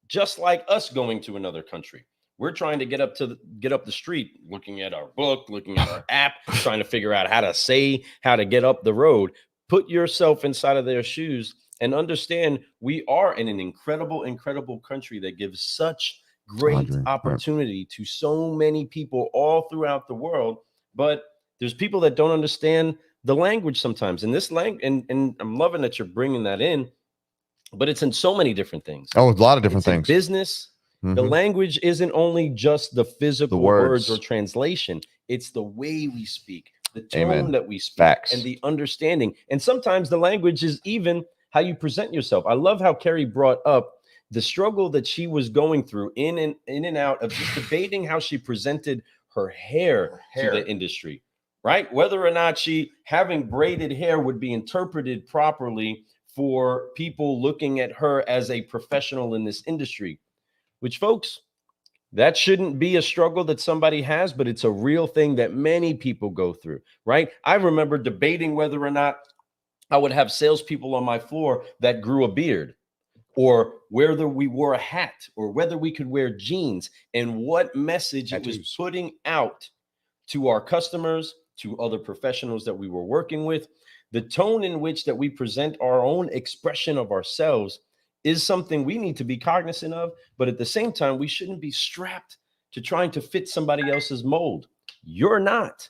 [SPEAKER 3] just like us going to another country, we're trying to get up the street, looking at our book, looking at our app, trying to figure out how to get up the road. Put yourself inside of their shoes and understand we are in an incredible country that gives such great opportunity to so many people all throughout the world. But there's people that don't understand the language sometimes. And this language, and I'm loving that you're bringing that in, but it's in so many different things.
[SPEAKER 4] Oh, a lot of different things.
[SPEAKER 3] Business. The language isn't only just the physical words or translation. It's the way we speak, the tone that we speak, and the understanding. And sometimes the language is even how you present yourself. I love how Carrie brought up the struggle that she was going through in and out of just debating how she presented her hair to the industry, right? Whether or not having braided hair would be interpreted properly for people looking at her as a professional in this industry. Which, folks, that shouldn't be a struggle that somebody has, but it's a real thing that many people go through, right? I remember debating whether or not I would have salespeople on my floor that grew a beard, or whether we wore a hat, or whether we could wear jeans, and what message it was putting out to our customers, to other professionals that we were working with. The tone in which that we present our own expression of ourselves is something we need to be cognizant of, but at the same time, we shouldn't be strapped to trying to fit somebody else's mold. You're not.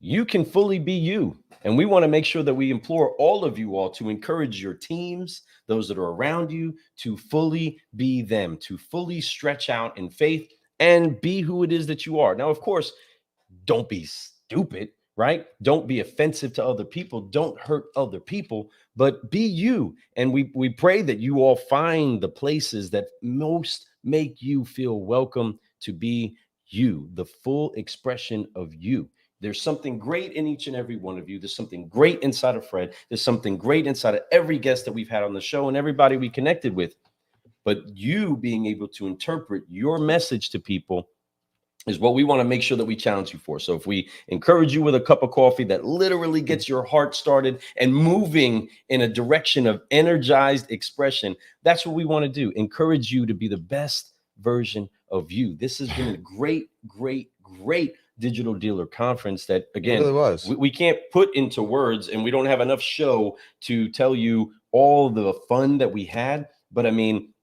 [SPEAKER 3] You can fully be you. And we want to make sure that we implore all of you all to encourage your teams, those that are around you, to fully be them, to fully stretch out in faith and be who it is that you are. Now, of course, don't be stupid, right? Don't be offensive to other people. Don't hurt other people, but be you. And we pray that you all find the places that most make you feel welcome to be you, the full expression of you. There's something great in each and every one of you. There's something great inside of Fred. There's something great inside of every guest that we've had on the show and everybody we connected with. But you being able to interpret your message to people is what we want to make sure that we challenge you for. So if we encourage you with a cup of coffee that literally gets your heart started and moving in a direction of energized expression, that's what we want to do. Encourage you to be the best version of you. This has been a great digital dealer conference that, again,
[SPEAKER 4] it really was.
[SPEAKER 3] We can't put into words, and we don't have enough show to tell you all the fun that we had. But I mean,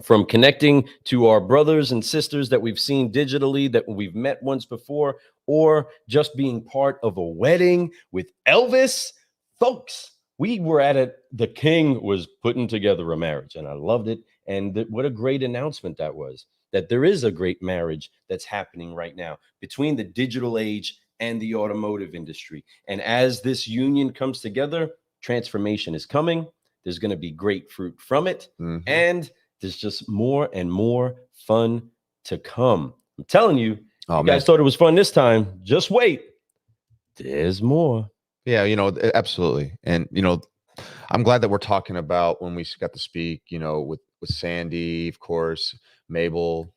[SPEAKER 3] from connecting to our brothers and sisters that we've seen digitally, that we've met once before, or just being part of a wedding with Elvis, folks, we were at it. The king was putting together a marriage, and I loved it. And what a great announcement that was, that there is a great marriage that's happening right now between the digital age and the automotive industry. And as this union comes together, transformation is coming. There's going to be great fruit from it. And there's just more and more fun to come. I'm telling you, you guys thought it was fun this time. Just wait. There's more.
[SPEAKER 4] Yeah, absolutely. And, I'm glad that we're talking about when we got to speak, with Sandy, of course, Mabel,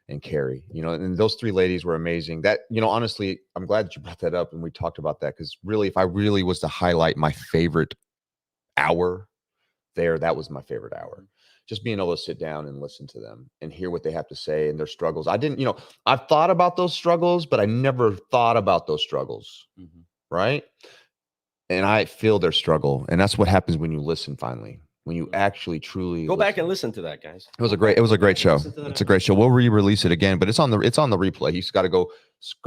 [SPEAKER 4] and Carrie, and those three ladies were amazing. That, honestly, I'm glad that you brought that up and we talked about that, because really, if I really was to highlight my favorite hour there, that was my favorite hour. Just being able to sit down and listen to them and hear what they have to say and their struggles. I didn't, I've thought about those struggles, but I never thought about those struggles. Right. and I feel their struggle, and that's what happens when you listen. Finally, when you actually truly
[SPEAKER 3] Go back and listen to that, guys.
[SPEAKER 4] It was a great show.
[SPEAKER 3] Listen to that
[SPEAKER 4] It's a great show. We'll re-release it again, but it's on the replay. You just got to go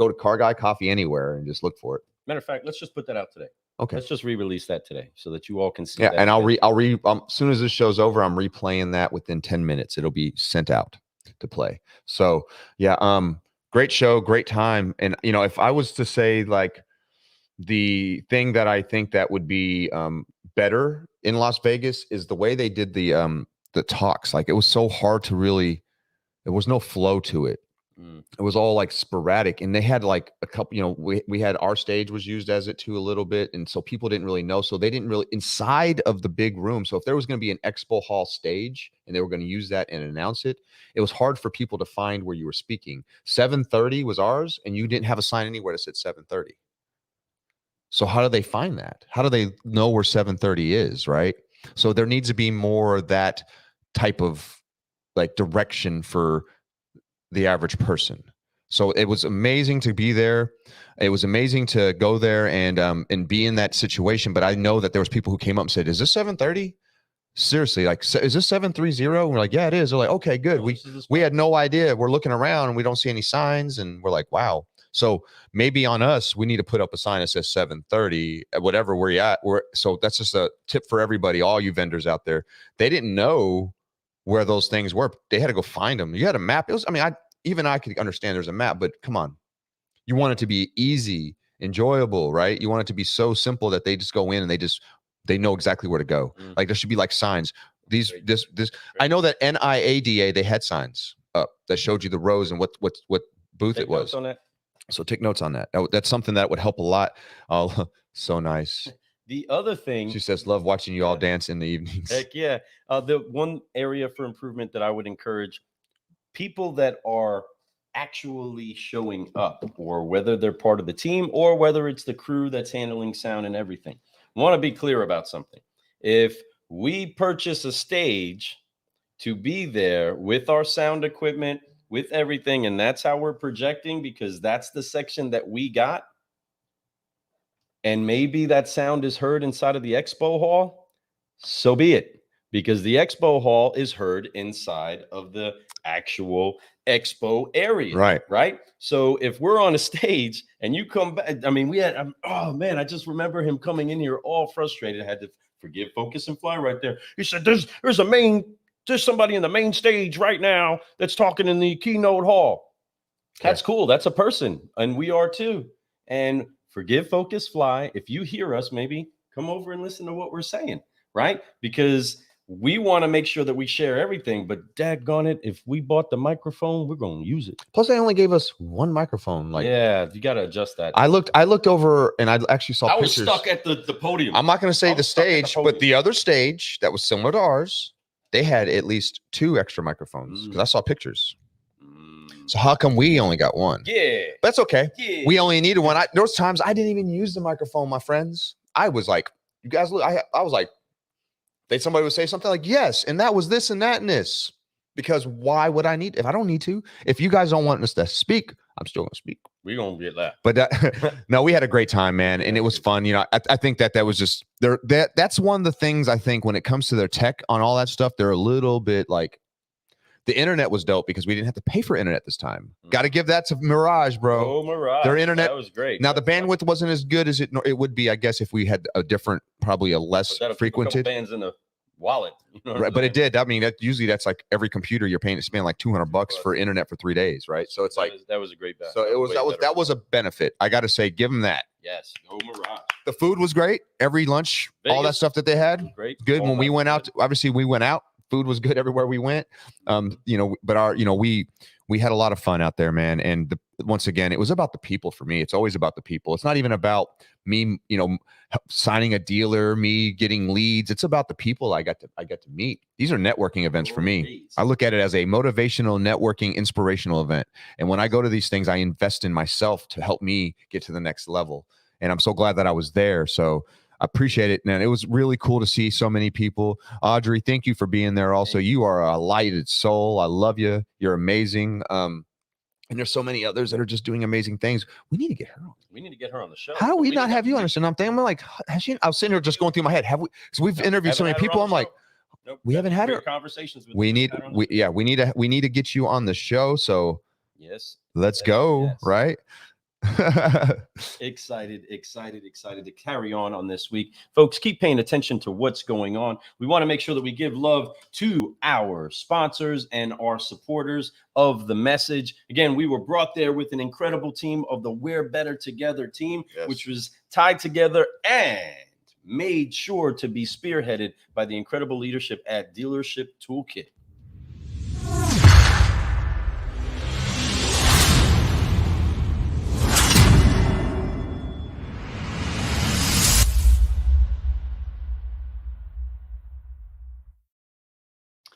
[SPEAKER 4] to Car Guy Coffee anywhere and just look for it.
[SPEAKER 3] Matter of fact, let's just put that out today.
[SPEAKER 4] Okay.
[SPEAKER 3] Let's just re-release that today so that you all can see.
[SPEAKER 4] Yeah,
[SPEAKER 3] that
[SPEAKER 4] and I'll
[SPEAKER 3] again.
[SPEAKER 4] as soon as this show's over, I'm replaying that within 10 minutes. It'll be sent out to play. So yeah, great show, great time. And if I was to say like the thing that I think that would be better in Las Vegas is the way they did the talks. Like it was so hard to really, there was no flow to it. It was all like sporadic, and they had like a couple, we had our stage was used as it too a little bit. And so people didn't really know. So they didn't really inside of the big room. So if there was going to be an expo hall stage and they were going to use that and announce it, it was hard for people to find where you were speaking. 7:30 was ours, and you didn't have a sign anywhere that said 7:30. So how do they find that? How do they know where 7:30 is, right? So there needs to be more of that type of like direction for the average person. So it was amazing to be there. It was amazing to go there and be in that situation. But I know that there was people who came up and said, "Is this 7:30? Seriously, like, is this 7:30?" And we're like, "Yeah, it is." They're like, "Okay, good." We had no idea. We're looking around and we don't see any signs, and we're like, "Wow." So maybe on us, we need to put up a sign that says 7:30, whatever we're at. So that's just a tip for everybody, all you vendors out there. They didn't know where those things were. They had to go find them. You had a map. It was, I could understand there's a map, but come on. You want it to be easy, enjoyable, right? You want it to be so simple that they just go in and they know exactly where to go. Like there should be like signs. I know that NIADA, they had signs up that showed you the rows and what booth it was.
[SPEAKER 3] On that.
[SPEAKER 4] So take notes on that. That's something that would help a lot. Oh, so nice.
[SPEAKER 3] The other thing,
[SPEAKER 4] she says, love watching you all dance in the evenings.
[SPEAKER 3] Heck yeah. The one area for improvement that I would encourage people that are actually showing up, or whether they're part of the team or whether it's the crew that's handling sound and everything, I want to be clear about something. If we purchase a stage to be there with our sound equipment, with everything, and that's how we're projecting because that's the section that we got, and maybe that sound is heard inside of the expo hall, so be it, because the expo hall is heard inside of the actual expo area. Right. So if we're on a stage and you come back, we had, oh man, I just remember him coming in here all frustrated. I had to forgive, focus, and fly right there. He said, there's somebody in the main stage right now that's talking in the keynote hall. That's cool. That's a person. And we are too. And forgive, focus, fly. If you hear us, maybe come over and listen to what we're saying, right? Because we want to make sure that we share everything, but daggone it, if we bought the microphone, we're going to use it.
[SPEAKER 4] Plus, they only gave us one microphone.
[SPEAKER 3] Yeah, you got to adjust that.
[SPEAKER 4] I looked over and I actually saw pictures.
[SPEAKER 3] I was stuck at the podium.
[SPEAKER 4] I'm not going to say the stage, but the other stage that was similar to ours, they had at least 2 extra microphones because I saw pictures. So how come we only got one?
[SPEAKER 3] Yeah.
[SPEAKER 4] That's okay.
[SPEAKER 3] Yeah.
[SPEAKER 4] We only needed one. There was times I didn't even use the microphone, my friends. I was like, you guys look, I was like, somebody would say something like, yes, and that was this and that and this. Because why would I need, if I don't need to? If you guys don't want us to speak, I'm still going to speak.
[SPEAKER 3] We're going to get that.
[SPEAKER 4] But no, we had a great time, man. And it was fun. I think that was just there. That's one of the things I think when it comes to their tech on all that stuff, they're a little bit like, the internet was dope because we didn't have to pay for internet this time. Got to give that to Mirage, bro.
[SPEAKER 3] Oh, Mirage.
[SPEAKER 4] Their internet
[SPEAKER 3] that was great.
[SPEAKER 4] Now the bandwidth wasn't as good as it would be, I guess, if we had a different, probably a less frequented
[SPEAKER 3] bands in the wallet.
[SPEAKER 4] Right, but it did. Usually that's like every computer you're paying to spend like $200 for internet for 3 days, right? So it's
[SPEAKER 3] that was a great bet.
[SPEAKER 4] So that was a benefit. I got to say, give them that.
[SPEAKER 3] Yes, go Mirage.
[SPEAKER 4] The food was great. Every lunch, Vegas, all that stuff that they had,
[SPEAKER 3] great.
[SPEAKER 4] Good. When we went out, obviously we went out. Food was good everywhere we went. But we had a lot of fun out there, man. And once again, it was about the people for me. It's always about the people. It's not even about me, signing a dealer, me getting leads. It's about the people I got to meet. These are networking events for me. I look at it as a motivational, networking, inspirational event. And when I go to these things, I invest in myself to help me get to the next level. And I'm so glad that I was there. So I appreciate it, man. It was really cool to see so many people. Audrey, thank you for being there. Also, you are a lighted soul. I love you. You're amazing. And there's so many others that are just doing amazing things. We need to get her on.
[SPEAKER 3] We need to get her on the show.
[SPEAKER 4] How do we
[SPEAKER 3] Believe
[SPEAKER 4] not
[SPEAKER 3] it,
[SPEAKER 4] have you on
[SPEAKER 3] we-
[SPEAKER 4] this? And I'm thinking, I'm like, has she? I was sitting here just going through my head. Have we? Because we've
[SPEAKER 3] No,
[SPEAKER 4] interviewed so many
[SPEAKER 3] haven't had her
[SPEAKER 4] people.
[SPEAKER 3] on
[SPEAKER 4] I'm
[SPEAKER 3] the
[SPEAKER 4] like,
[SPEAKER 3] show. Nope,
[SPEAKER 4] we haven't had
[SPEAKER 3] great
[SPEAKER 4] her.
[SPEAKER 3] conversations with
[SPEAKER 4] we
[SPEAKER 3] her.
[SPEAKER 4] need,
[SPEAKER 3] Had her on the
[SPEAKER 4] we
[SPEAKER 3] show.
[SPEAKER 4] yeah, we need to get you on the show. So
[SPEAKER 3] Yes.
[SPEAKER 4] let's
[SPEAKER 3] Yes,
[SPEAKER 4] go,
[SPEAKER 3] yes.
[SPEAKER 4] right?
[SPEAKER 3] Excited to carry on this week. Folks, keep paying attention to what's going on. We want to make sure that we give love to our sponsors and our supporters of the message. Again, we were brought there with an incredible team of the We're Better Together team,
[SPEAKER 4] Yes.
[SPEAKER 3] which was tied together and made sure to be spearheaded by the incredible leadership at Dealership Toolkit.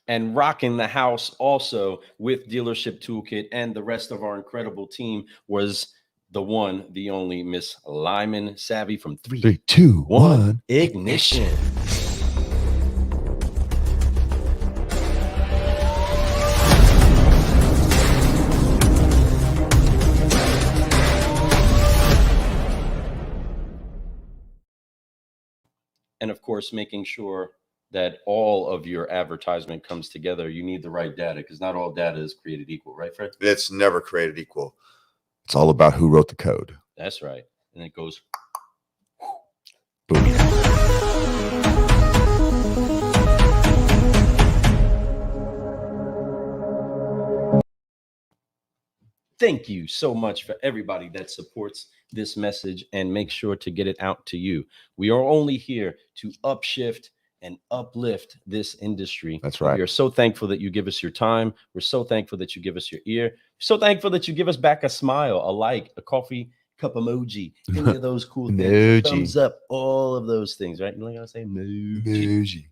[SPEAKER 3] And rocking the house also with Dealership Toolkit and the rest of our incredible team was the one, the only Miss Lyman Savvy from
[SPEAKER 4] 3, 2, 1.
[SPEAKER 3] Ignition. And of course, making sure that all of your advertisement comes together. You need the right data because not all data is created equal, right, Fred?
[SPEAKER 4] It's never created equal. It's all about who wrote the code.
[SPEAKER 3] That's right. And it goes
[SPEAKER 4] Boom.
[SPEAKER 3] thank you so much for everybody that supports this message and make sure to get it out to you. We are only here to upshift and uplift this industry.
[SPEAKER 4] That's right.
[SPEAKER 3] We are so thankful that you give us your time. We're so thankful that you give us your ear. So thankful that you give us back a smile, a like, a coffee cup emoji, any of those cool things.
[SPEAKER 4] Emoji.
[SPEAKER 3] Thumbs up, all of those things, right? You know what I say? Emoji.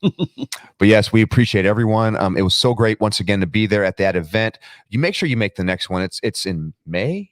[SPEAKER 4] But yes, we appreciate everyone. It was so great once again to be there at that event. You make sure you make the next one. It's in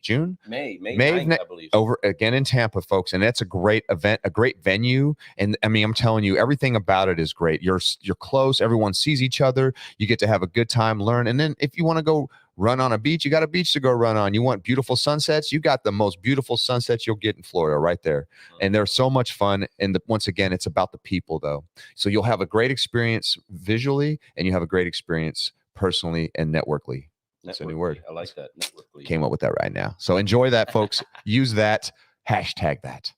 [SPEAKER 4] June,
[SPEAKER 3] May 9th,
[SPEAKER 4] May
[SPEAKER 3] I believe.
[SPEAKER 4] over again in Tampa, folks, and that's a great event, a great venue. And I mean, I'm telling you, everything about it is great. You're close. Everyone sees each other. You get to have a good time, learn, and then if you want to go run on a beach, you got a beach to go run on. You want beautiful sunsets, you got the most beautiful sunsets you'll get in Florida right there. And they're so much fun. And once again, it's about the people though. So you'll have a great experience visually and you have a great experience personally and networkly. That's a new word.
[SPEAKER 3] I like that. Networkly.
[SPEAKER 4] Came up with that right now. So enjoy that, folks. Use that. Hashtag that.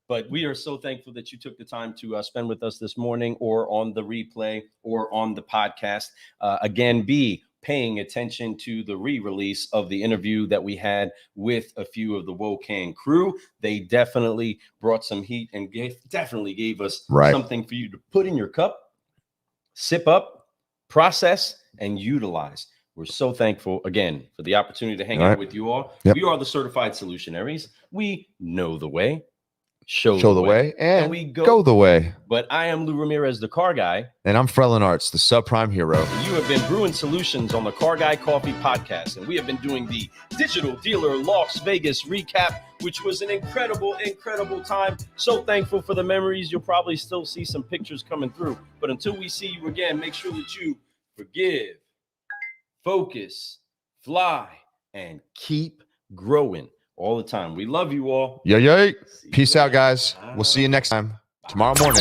[SPEAKER 3] But we are so thankful that you took the time to spend with us this morning or on the replay or on the podcast. Again, be paying attention to the re-release of the interview that we had with a few of the Wokan crew. They definitely brought some heat and definitely gave us something for you to put in your cup, sip up, process, and utilize. We're so thankful, again, for the opportunity to hang out with you all.
[SPEAKER 4] Yep.
[SPEAKER 3] We are the certified solutionaries. We know the way. Show
[SPEAKER 4] the way, and
[SPEAKER 3] we
[SPEAKER 4] go the way.
[SPEAKER 3] But I am Lou Ramirez, the car guy.
[SPEAKER 4] And I'm Frelin Arts, the subprime hero.
[SPEAKER 3] And you have been brewing solutions on the Car Guy Coffee podcast. And we have been doing the Digital Dealer Las Vegas recap, which was an incredible time. So thankful for the memories. You'll probably still see some pictures coming through. But until we see you again, make sure that you forgive, focus, fly, and keep growing all the time. We love you all.
[SPEAKER 4] Yay. Peace out, guys. We'll see you next time tomorrow morning.